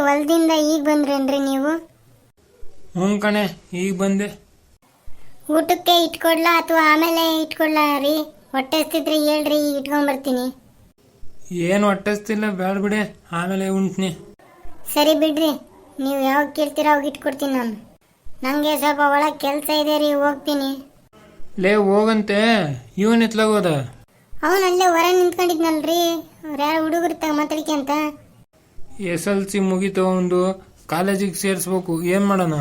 ಹೊಲದಿಂದ ಈಗ ಬಂದ್ರೇನ್ರಿ ನೀವು? ಹ್ಞೂ ಕಣೆ, ಈಗ ಬಂದೆ. ಊಟಕ್ಕೆ ಇಟ್ಕೊಡ್ಲಾ ಅಥವಾ ಆಮೇಲೆ ಇಟ್ಕೊಡ್ಲಾ ರೀ? ಹೊಟ್ಟೆ ಹಸ್ತಿದ್ರೆ ಹೇಳ್ರಿ, ಈಗ ಇಟ್ಕೊಂಡ್ಬರ್ತೀನಿ. ಏನು ಹೊಟ್ಟೆಸ್ತಿಲ್ಲ, ಬೇಡ ಬಿಡೆ, ಆಮೇಲೆ ಉಣ್ತೀನಿ. ಸರಿ ಬಿಡ್ರಿ, ನೀವು ಯಾವಾಗ ಕೇಳ್ತೀರಾ ಅವಾಗ ಇಟ್ಕೊಡ್ತೀನಿ ನಾನು. ನನಗೆ ಸ್ವಲ್ಪ ಒಳಗೆ ಕೆಲಸ ಇದೆ ರೀ, ಹೋಗ್ತೀನಿ. ಲೇ ಹೋಗಂತೆ, ಇವನ್ ಎತ್ಲಾಗೋದ? ಅವನಲ್ಲೇ ಹೊರ ನಿಂತ್ಕೊಂಡಿದ್ನಲ್ರಿ, ಅವ್ರು ಯಾರು ಹುಡುಗರು ಮಾತಾಡಿಕೆ ಅಂತ. SLC ಮುಗೀತು, ಒಂದು ಕಾಲೇಜಿಗೆ ಸೇರಿಸ್ಬೇಕು, ಏನು ಮಾಡೋಣ?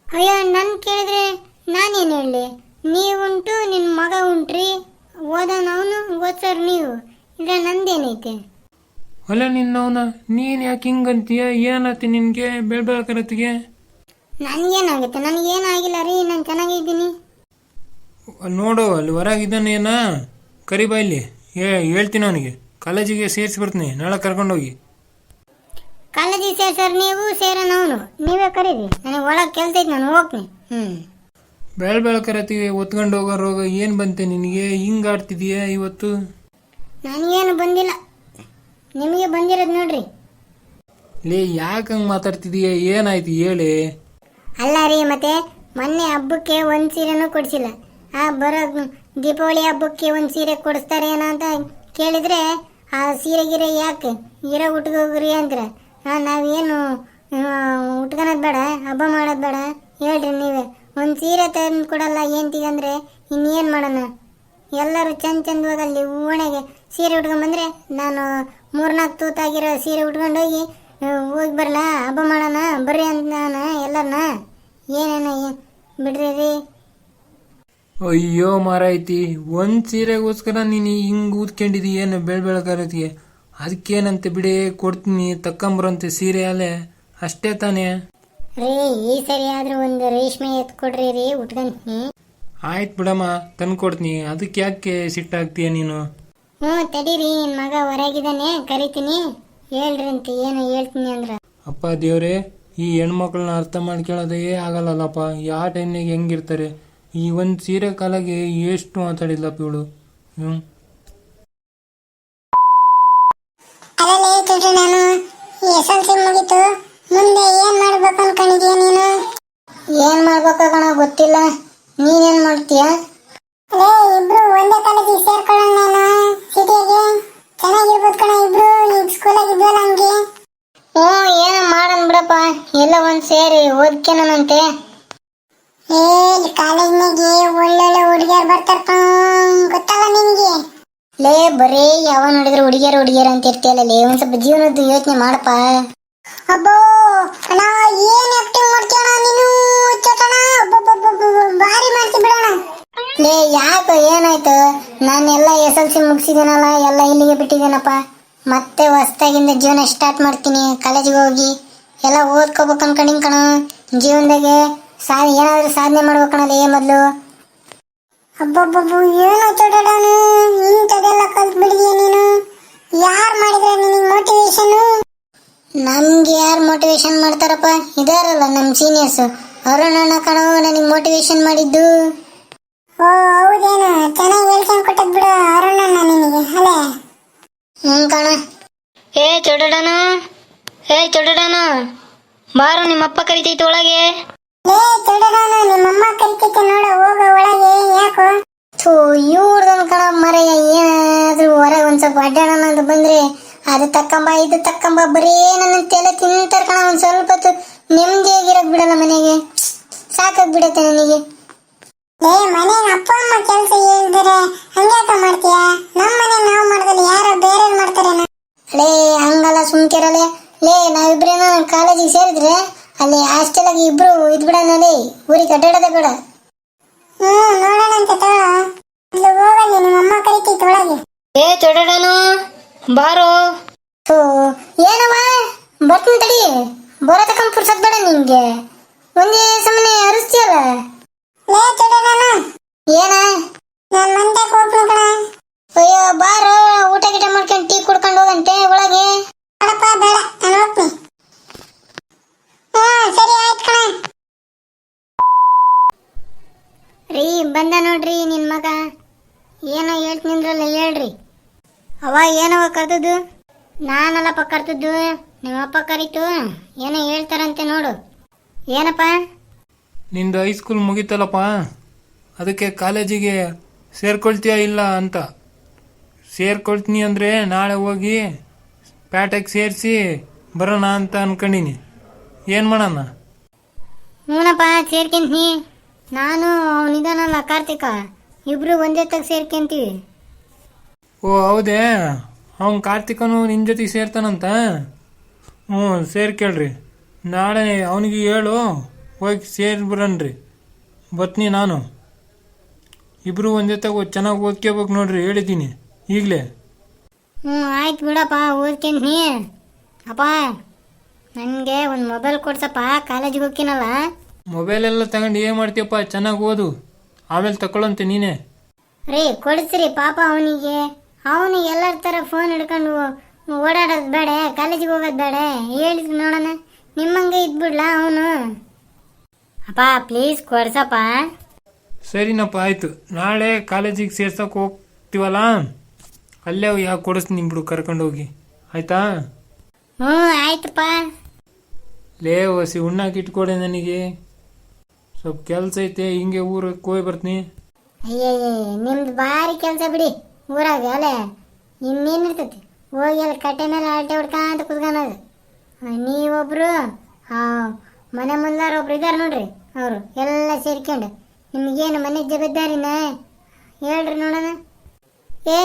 ಅಯ್ಯೋ, ನನ್ನ ಕೇಳಿದ್ರೆ ನಾನೇನು ಹೇಳಿ? ನೀವುಂಟು, ನಿನ್ನ ಮಗ ಉಂಟ್ರಿ, ಓದೋನು ಅವನು, ಓದ್ಸೋರು ನೀವು. ಇಲ್ಲ ನಂದೇನೈತೆ? ಅಲ್ಲ ನಿನ್ನವನ, ನೀನು ಯಾಕೆ ಹಿಂಗಂತೀಯ? ಏನಾಯ್ತು ನಿನಗೆ ಬೆಳ್ಬೆಳಕರತ್ತಿಗೆ? ನನಗೇನಾಗುತ್ತೆ? ನನಗೇನಾಗಿಲ್ಲ ರೀ, ನಾನು ಚೆನ್ನಾಗಿದ್ದೀನಿ. ನೋಡು, ಅಲ್ಲಿ ಹೊರಗಿದ್ದಾನೇನ, ಕರಿಬಾ ಇಲ್ಲಿ, ಹೇಳ್ತೀನಿ ಅವನಿಗೆ. ಕಾಲೇಜಿಗೆ ಸೇರಿಸಿ ಬರ್ತೀನಿ, ನಾಳೆ ಕರ್ಕೊಂಡೋಗಿ. ಕಾಲೇಜಿಗೆ ಸೇರ್ಸೋರು ನೀವು, ಸೇರೋನು ಅವನು, ನೀವೇ ಕರೀರಿ. ನನಗೆ ಒಳಗೆ ಕೆಲಸ ಐತೆ, ನಾನು ಹೋಗ್ತೀನಿ. ಬೆಳ್ಬೆಳಕರತ್ತಿಗೆ ಒತ್ಕೊಂಡು ಹೋಗೋ ರೋಗ ಏನು ಬಂತೆ ನಿನಗೆ? ಹಿಂಗೆ ಆಡ್ತಿದೀಯ ಇವತ್ತು? ನನಗೇನು ಬಂದಿಲ್ಲ, ನಿಮಗೆ ಬಂದಿರೋದು ನೋಡ್ರಿ. ಲೇ ಯಾಕೆ ಹಂಗೆ ಮಾತಾಡ್ತಿದೀಯ? ಏನಾಯ್ತು ಹೇಳಿ. ಅಲ್ಲ ರೀ, ಮತ್ತೆ ಮೊನ್ನೆ ಹಬ್ಬಕ್ಕೆ ಒಂದು ಸೀರೆನೂ ಕೊಡಿಸಿಲ್ಲ. ಬರೋ ದೀಪಾವಳಿ ಹಬ್ಬಕ್ಕೆ ಒಂದು ಸೀರೆ ಕೊಡಿಸ್ತಾರೆ ಏನೋ ಅಂತ ಕೇಳಿದರೆ, ಆ ಸೀರೆ ಗಿರೆ ಯಾಕೆ ಇರೋ ಉಟ್ಕೋಗ್ರಿ ಅಂತಾರೆ. ನಾವೇನು ಉಟ್ಕೊಳೋದು ಬೇಡ, ಹಬ್ಬ ಮಾಡೋದು ಬೇಡ? ಹೇಳ್ರಿ ನೀವೇ. ಒಂದು ಸೀರೆ ತಂದು ಕೊಡಲ್ಲ ಏಂತಿಗೆ ಅಂದರೆ ಇನ್ನೇನು ಮಾಡೋಣ? ಎಲ್ಲರೂ ಚಂದವಾಗಿ ಅಲ್ಲಿ ಓಣೆಗೆ ಸೀರೆ ಉಟ್ಕೊಂಡ್ಬಂದರೆ, ನಾನು 3-4 ತೂತಾಗಿರೋ ಸೀರೆ ಉಟ್ಕೊಂಡೋಗಿ ಹೋಗಿ ಬರಲ್ಲ, ಹಬ್ಬ ಮಾಡೋಣ ಬರ್ರಿ ಅಂತ ನಾನು ಎಲ್ಲರನ್ನ. ಏನೇನ ಬಿಡ್ರಿ ರೀ. ಅಯ್ಯೋ ಮಾರಾಯ್ತಿ, ಒಂದು ಸೀರೆಗೋಸ್ಕರ ನೀನು ಹಿಂಗೆ ಊದ್ಕೊಂಡಿದ್ದೀ ಏನು ಬೆಳ್ಬೆಳಕರತ್ತಿಗೆ? ಅದಕ್ಕೇನಂತೆ ಬಿಡಿ, ಕೊಡ್ತೀನಿ, ತಕ್ಕಂಬರಂತೆ ಸೀರೆ ಅಲ್ಲೇ, ಅಷ್ಟೇ ತಾನೇ ರೀ. ಈ ಸರಿ ಆದರೂ ಒಂದು ರೇಷ್ಮೆ ಎತ್ಕೊಡ್ರಿ ರೀ, ಉಟ್ಕೊಂತೀನಿ. ಆಯ್ತು ಬಿಡಮ್ಮ, ತಂದು ಕೊಡ್ತೀನಿ. ಅದಕ್ಕೆ ಯಾಕೆ ಸಿಟ್ಟಾಗ್ತೀಯ ನೀನು? ತಡೀರಿ, ನಿನ್ನ ಮಗ ಹೊರಗಿದ್ದಾನೆ, ಕರಿತೀನಿ, ಹೇಳ್ರಿ ಅಂತ ಏನು ಹೇಳ್ತೀನಿ ಅಂದ್ರ. ಅಪ್ಪ ದೇವ್ರೆ, ಈ ಹೆಣ್ಮಕ್ಳನ್ನ ಅರ್ಥ ಮಾಡ್ಕೊಳ್ಳೋದೇ ಆಗಲ್ಲಲ್ಲಪ್ಪ. ಯಾವ ಟೈಮ್ನಾಗ ಹೆಂಗಿರ್ತಾರೆ? ಈ ಒಂದು ಸೀರೆ ಕಾಲಾಗೆ ಎಷ್ಟು ಮಾತಾಡಿಲ್ಲಪ್ಪ ಇವಳು. ಅದಲ್ಲೇ ನಾನು SLC ಮುಗೀತು, ಮುಂದೆ ಏನ್ ಮಾಡ್ಬೇಕು ಅನ್ಕೊಂಡಿದ್ಯಾ ನೀನು? ಏನ್ ಮಾಡ್ಬೇಕು ಕಣ ಗೊತ್ತಿಲ್ಲ, ನೀನೇನ್ ಮಾಡ್ತೀಯ? ಇಬ್ರು ಒಂದೇ ಕಾಲೇಜಿಗೆ ಸೇರ್ಕೊಳ್ಳೋಣ ಸಿಟಿಗೆ, ಚೆನ್ನಾಗಿರ್ಬೋದು ಕಣ ಇಬ್ರು. ಈಗ ಸ್ಕೂಲಾಗ ಇದ್ವಲ್ಲ ಹಂಗೆ. ಏನೋ ಮಾಡೋಣ ಬಿಡಪ್ಪ, ಎಲ್ಲ ಒಂದ್ ಸೇರಿ ಓದ್ಕೆನಂತೆ. ಕಾಲೇಜ್ನಾಗೆ ಒಳ್ಳೊಳ್ಳೆ ಹುಡುಗಿಯರು ಬರ್ತಾರ, ಗೊತ್ತಲ್ಲ ನಿನ್ಗೆ? ಲೇ ಬರೀ ಯಾವ ನೋಡಿದ್ರೆ ಹುಡುಗಿಯರು ಅಂತ ಇರ್ತೀಯಲ್ಲ, ಒಂದ್ ಸ್ವಲ್ಪ ಜೀವನದ್ದು ಯೋಚನೆ ಮಾಡಪ್ಪ. ಅಬ್ಬೋ ಅಣ್ಣ, ಏನ್ ಆಕ್ಟಿಂಗ್ ಮಾಡ್ತೀಯಣ್ಣ ನೀನು? ಭಾರಿ ಮಾಡ್ತಿ ಬಿಡೋಣ. ಲೇ ಯಾಕೆ, ಏನಾಯ್ತು? ನಾನೆಲ್ಲ SLC ಮುಗಿಸಿದ್ದೀನಲ್ಲ, ಎಲ್ಲ ಇಲ್ಲಿಗೆ ಬಿಟ್ಟಿದ್ದೀನಪ್ಪ. ಮತ್ತೆ ಹೊಸ್ದಾಗಿಂದ ಜೀವನ ಸ್ಟಾರ್ಟ್ ಮಾಡ್ತೀನಿ. ಕಾಲೇಜಿಗೆ ಹೋಗಿ ಎಲ್ಲ ಓದ್ಕೋಬೇಕು ಅನ್ಕೊಂಡಿನ್ ಕಣ. ಜೀವನದಾಗೆ ಏನಾದ್ರೂ ಸಾಧನೆ ಮಾಡ್ಬೇಕಣಲೇ ಮೊದಲು. ಹಬ್ಬಬ್ಬಬ್ಬು, ಏನೋ ಚೋಟಾಡಾನು, ಇಂಥದೆಲ್ಲ ಕಲ್ತ್ ಬಿಡಿದೀಯ ನೀನು. ಯಾರು ಮಾಡಿದ್ರೆ ನಿನಗೆ ಮೋಟಿವೇಶನ್? ನಮ್ಗೆ ಯಾರು ಮೋಟಿವೇಶನ್ ಮಾಡ್ತಾರಪ್ಪ? ಇದಾರಲ್ಲ ನಮ್ಮ ಸೀನಿಯರ್ಸ್, ಅರುಣಣ್ಣ ಕಣ ನನಗೆ ಮೋಟಿವೇಶನ್ ಮಾಡಿದ್ದು. ಓ ಹೌದೇನು, ಚೆನ್ನಾಗಿ ಹೇಳ್ಕೊಂಡು ಕೊಟ್ಟದ್ ಬಿಡು ಅರುಣಣ್ಣ ನಿನಗೆ. ಅಲ್ಲೇ ಕಣ. ಚೊಡಡಾನು ಬಾರು, ನಿಮ್ಮಪ್ಪ ಕರಿತೈತೆ ಒಳಗೆ. ಚೊಡಡಾನು, ನಿಮ್ಮಮ್ಮ ಕರಿತೈತೆ ನೋಡ, ಹೋಗ ಒಳಗೆ. ಯಾಕೋ? ಇವ್ರದೊಂದು ಕಣ ಮರೆಯ, ಏನಾದ್ರೂ ಹೊರಗೆ ಒಂದ್ ಸ್ವಲ್ಪ ಅಡ್ಡಾಡೋಣ ಅಂತ ಬಂದ್ರೆ ಅದು ತಕ್ಕಂಬ ಇದು ತಕ್ಕಂಬ, ಬರೀ ನನ್ನ ತಲೆ ತಿಂತಾರ ಕಣ. ಒಂದ್ ಸ್ವಲ್ಪ ಹೊತ್ತು ನೆಮ್ಮದಿಯಾಗಿರಕ್ ಬಿಡಲ್ಲ ಮನೆಗೆ, ಸಾಕಾಗ್ ಬಿಡತ್ತೆ ನನಗೆ. ಮನೆಗೆ ಅಪ್ಪ ಅಮ್ಮ ಕೆಲಸ ಹೇಳಿದರೆ ಹಂಗ್ಯಾಕ ಮಾಡ್ತೀಯ? ನಮ್ಮ ಮನೆ ನಾವು ಮಾಡಿದ್ರೆ ಯಾರೋ ಬೇರೆ ಮಾಡ್ತಾರೇನ? ಲೇ ಹಂಗಲ್ಲ, ಸುಮ್ಕಿರಲೇ. ಲೇ ನಾವಿಬ್ರೇನ ಕಾಲೇಜಿಗೆ ಸೇರಿದ್ರೆ ಅಲ್ಲಿ ಹಾಸ್ಟೆಲ್ ಆಗಿ ಇಬ್ರು ಇದ್ಬಿಡೋಣ. ಲೇ ಊರಿಗೆ ಅಡ್ಡಾಡೋದೇ ಬೇಡ. ನೋಡೋಣ ಅಂತ ಹೋಗಲ್ಲಿ, ನಿಮ್ಮಮ್ಮ ಕರಿತೈತೆ ಒಳಗೆ. ಚೊಡಾನು ಬಾರೋ. ಏನವ ಬರ್ತೀನಿ ತಡಿ, ಬರೋ ತಕೊಂಡ್ ಪುರ್ಸತ್ ಬೇಡ ನಿಂಗೆ, ಒಂದೇ ಸಮನೆ ಅರಿಸ್ತೀಯಲ್ಲ. ಏನ ನಾನು ಮಂದ್ಯಕ್ಕೆ ಹೋಗ್ತೀನಿ ಕಣ. ಅಯ್ಯೋ ಬಾರೋ, ಊಟ ಗಿಟ ಮಾಡ್ಕೊಂಡು ಟೀ ಕುಡ್ಕೊಂಡು ಹೋಗಂತೆ ಒಳಗೆ. ಬೇಡ, ನಾನು ಹೋಗ್ತೀನಿ. ಸರಿ ಆಯ್ತು ಕಣ. ರೀ ಬಂದ ನೋಡ್ರಿ ನಿನ್ ಮಗ. ಏನೋ ಹೇಳ್ತೀನಿಂದ್ರಲ್ಲ, ಹೇಳ್ರಿ. ಅವ ಏನವ ಕರ್ತದ್ದು? ನಾನಲ್ಲಪ್ಪ ಕರ್ತದ್ದು. ನಿಮ್ಮಪ್ಪ ಕರೀತು ಏನೋ ಹೇಳ್ತಾರಂತೆ ನೋಡು. ಏನಪ್ಪ? ನಿಂದು ಹೈಸ್ಕೂಲ್ ಮುಗೀತಲ್ಲಪ್ಪ, ಅದಕ್ಕೆ ಕಾಲೇಜಿಗೆ ಸೇರ್ಕೊಳ್ತೀಯಾ ಇಲ್ಲ ಅಂತ. ಸೇರ್ಕೊಳ್ತೀನಿ ಅಂದರೆ ನಾಳೆ ಹೋಗಿ ಪ್ಯಾಟೆಗೆ ಸೇರಿಸಿ ಬರೋಣ ಅಂತ ಅನ್ಕೊಂಡಿನಿ. ಏನು ಮಾಡೋಣ? ಹ್ಞೂನಪ್ಪ, ಸೇರ್ಕೊಂತೀನಿ. ನಾನು ಅವನಿದಾನಲ್ಲ ಕಾರ್ತಿಕ, ಇಬ್ರು ಒಂದೇ ತಗ ಸೇರ್ಕೊಂತೀವಿ. ಓ ಹೌದೇ, ಅವ್ನು ಕಾರ್ತಿಕನು ನಿನ್ನ ಜೊತೆಗೆ ಸೇರ್ತಾನಂತ. ಹ್ಞೂ ಸೇರ್ಕೇಳ್ರಿ. ನಾಳೆ ಅವನಿಗೆ ಹೇಳು ಹೋಗಿ ಸೇರಿ ಬರನ್ರಿ. ಬತ್ನಿ ನಾನು. ಇಬ್ಬರು ಒಂದೇ ತಗೋ ಚೆನ್ನಾಗಿ ಓದ್ಕೋಬೇಕು ನೋಡ್ರಿ, ಹೇಳಿದ್ದೀನಿ ಈಗಲೇ. ಆಯ್ತು ಬಿಡಪ್ಪ, ಓದ್ಕೊಂತೀನಿ. ಅಪ್ಪ ನನಗೆ ಒಂದು ಮೊಬೈಲ್ ಕೊಡ್ಸಪ್ಪ, ಕಾಲೇಜಿಗೆ ಹೋಗ್ತೀನಲ್ಲ. ಮೊಬೈಲೆಲ್ಲ ತಗೊಂಡು ಏನು ಮಾಡ್ತೀಯಪ್ಪ? ಚೆನ್ನಾಗಿ ಓದು, ಆಮೇಲೆ ತಗೊಳ್ಳಂತೆ ನೀನೇ. ರೀ ಕೊಡಿಸ್ರಿ ಪಾಪ ಅವನಿಗೆ. ಅವನು ಎಲ್ಲರ ಥರ ಫೋನ್ ಹಿಡ್ಕೊಂಡು ಓಡಾಡೋದು ಬೇಡ, ಕಾಲೇಜಿಗೆ ಹೋಗೋದು ಬೇಡ. ಹೇಳಿದ್ರು ನೋಡೋಣ, ನಿಮ್ಮಂಗೆ ಇದ್ಬಿಡ್ಲ ಅವನು. ಅಪ್ಪ ಪ್ಲೀಸ್ ಕೊಡ್ಸಪ್ಪ. ಸರಿನಪ್ಪ ಆಯಿತು. ನಾಳೆ ಕಾಲೇಜಿಗೆ ಸೇರ್ಸೋಕೆ ಹೋಗ್ತೀವಲ್ಲ, ಅಲ್ಲೇ ಯಾಕೆ ಕೊಡಿಸ್ತೀನಿ ಬಿಡು, ಕರ್ಕೊಂಡೋಗಿ. ಆಯಿತಾ? ಆಯ್ತಪ್ಪ. ಲೇ ಹೊಸಿ ಉಣ್ಣಾಕಿ ಇಟ್ಕೊಡೆ ನನಗೆ, ಸ್ವಲ್ಪ ಕೆಲಸ ಐತೆ. ಹಿಂಗೆ ಊರಿಗೆ ಹೋಗಿ ಬರ್ತೀನಿ. ಅಯ್ಯಯ್ಯ, ನಿಮ್ದು ಭಾರಿ ಕೆಲಸ ಬಿಡಿ ಊರಾಗ. ಅಲ್ಲೇ ಇನ್ನೇನಿರ್ತೈತಿ, ಹೋಗಿ ಅಲ್ಲಿ ಕಟ್ಟೆ ಮೇಲೆ ಆಲ್ಟೆ ಹೊಡ್ಕೊಂತ ಕುತ್ಕೊಳೋದು. ನೀವೊಬ್ರು ಮನೆ ಮುಂದಾರ ಒಬ್ರು ಇದ್ದಾರೆ ನೋಡ್ರಿ, ಅವರು ಎಲ್ಲ ಸೇರ್ಕೊಂಡು ನಿಮಗೇನು ಮನೆ ಜವಾಬ್ದಾರಿನ ಹೇಳ್ರಿ ನೋಡೋಣ.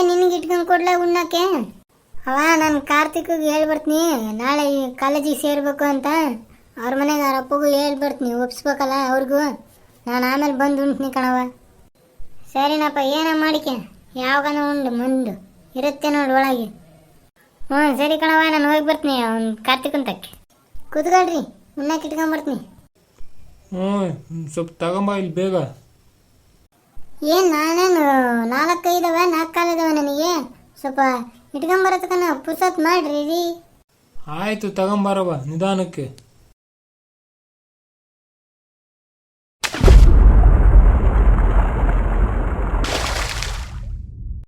ನಿನಗೆ ಇಟ್ಕೊಂಡು ಕೊಡ್ಲ ಉಣ್ಣಕ್ಕೆ? ಅವ ನಾನು ಕಾರ್ತಿಕ್ಗೆ ಹೇಳ್ಬರ್ತೀನಿ ನಾಳೆ ಈ ಕಾಲೇಜಿಗೆ ಸೇರ್ಬೇಕು ಅಂತ. ಅವ್ರ ಮನೆಗೆ ಅವ್ರ ಅಪ್ಪಗೂ ಹೇಳ್ಬರ್ತೀನಿ, ಒಪ್ಸ್ಬೇಕಲ್ಲ ಅವ್ರಿಗೂ. ನಾನು ಆಮೇಲೆ ಬಂದು ಉಣ್ತೀನಿ ಕಣವ. ಸರಿನಪ್ಪ, ಏನ ಮಾಡಿಕೆ ಯಾವಾಗನ ಉಂಡು ಮುಂದು ಇರುತ್ತೆ ನೋಡಿ ಒಳಗೆ. ಸರಿ ಕಣವ, ನಾನು ಹೋಗಿ ಬರ್ತೀನಿ ಅವ್ನು ಕಾರ್ತಿಕಂತಕ್ಕೆ. ಕೂತ್ಕೊಳ್ರಿ, ಉಣ್ಣಕ್ಕೆ ಇಟ್ಕೊಂಬರ್ತೀನಿ. ಸ್ವಲ್ಪ ತಗೊಂಬ ಇಲ್ಲಿ ಬೇಗ. ನಾನೇನು 4 ಇದಾವೆ, 4 ಕಾಲು ಇದಾವೆ ನನಗೆ. ಸ್ವಲ್ಪ ಇಟ್ಕೊಂಬರತಕ್ಕನ ಪುರ್ಸತ್ ಮಾಡ್ರಿ ರೀ. ಆಯಿತು ತಗೊಂಬಾರವ ನಿಧಾನಕ್ಕೆ.